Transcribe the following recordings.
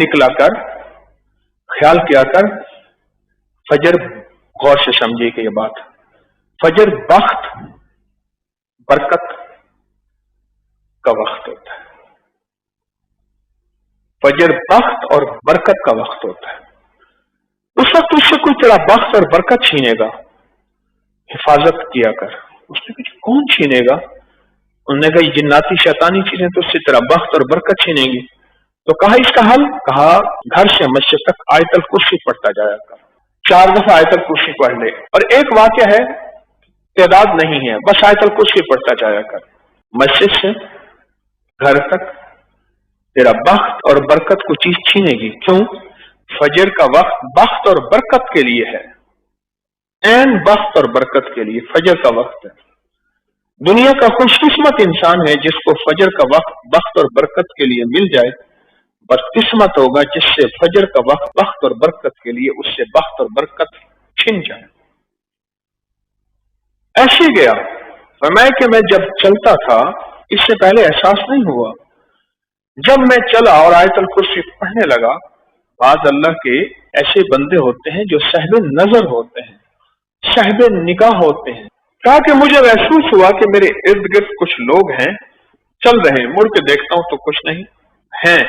निकला कर ख्याल किया कर, फजर गौर से समझिएगा ये बात, फजर बख्त बरकत का वक्त होता है। फजर बख्त और बरकत का वक्त होता है। उस वक्त उससे कोई तेरा बख्त और बरकत छीनेगा, हिफाजत किया कर। उसने कुछ कौन छीनेगा? उन्होंने कहा ये जिन्नाती शैतानी चीजें तो उससे तेरा बख्त और बरकत छीनेंगी। तो कहा इसका हल, कहा घर से मस्जिद तक आयतल कुर्सी पढ़ता जाया कर, 4 दफा आयतल कुर्सी पढ़ ले। और एक वाक्य है, तादाद नहीं है, बस आयतल कुर्सी पढ़ता जाया कर। मस्जिद से घर तक तेरा बख्त और बरकत को चीज छीनेगी। क्यों? फजर का वक्त बख्त और बरकत के लिए है, एन बख्त और बरकत के लिए फजर का वक्त है। दुनिया का खुशकिस्मत इंसान है जिसको फजर का वक्त बख्त और बरकत के लिए मिल जाए। बदकिस्मत होगा जिससे फजर का वक्त बख्त और बरकत के लिए उससे बख्त और बरकत छिन जाए। ऐसे गया फरमाया कि मैं जब चलता था इससे पहले एहसास नहीं हुआ, जब मैं चला और आयतल कुर्सी पढ़ने लगा। बाज अल्लाह के ऐसे बंदे होते हैं जो साहिब नजर होते हैं, साहिब निगाह होते हैं। कहा कि मुझे महसूस हुआ कि मेरे इर्द गिर्द कुछ लोग हैं, चल रहे हैं, मुड़ के देखता हूं तो कुछ नहीं हैं।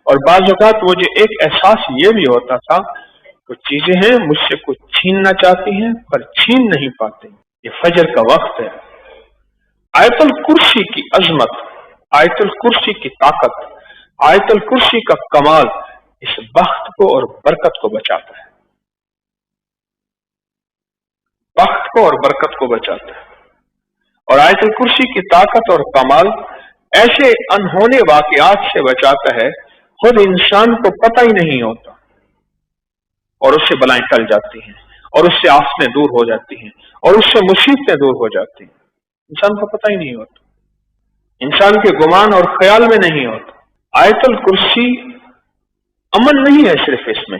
और बाज़ औक़ात मुझे एक एहसास ये भी होता था, कुछ चीजें हैं मुझसे कुछ छीनना चाहती हैं पर छीन नहीं पाते। ये फजर का वक्त है। आयतल कुर्सी की अजमत, आयतल कुर्सी की ताकत, आयतल कुर्सी का कमाल इस बख्त को और बरकत को बचाता है, बख्त को और बरकत को बचाता है। और आयतल कुर्सी की ताकत और कमाल ऐसे अनहोने वाकयात से बचाता है, खुद इंसान को पता ही नहीं होता और उससे बलाएं टल जाती हैं, और उससे आफतें दूर हो जाती हैं, और उससे मुसीबतें दूर हो जाती हैं। इंसान को पता ही नहीं होता, इंसान के गुमान और ख्याल में नहीं होता। आयतल कुर्सी अमन नहीं है सिर्फ इसमें,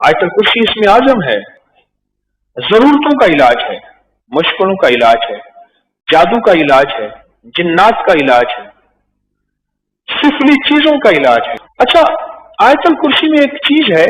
आयतल कुर्सी इसमें आजम है, जरूरतों का इलाज है, मुश्किलों का इलाज है, जादू का इलाज है, जिन्नात का इलाज है, सिफली चीजों का इलाज है। अच्छा, आयतल कुर्सी में एक चीज है,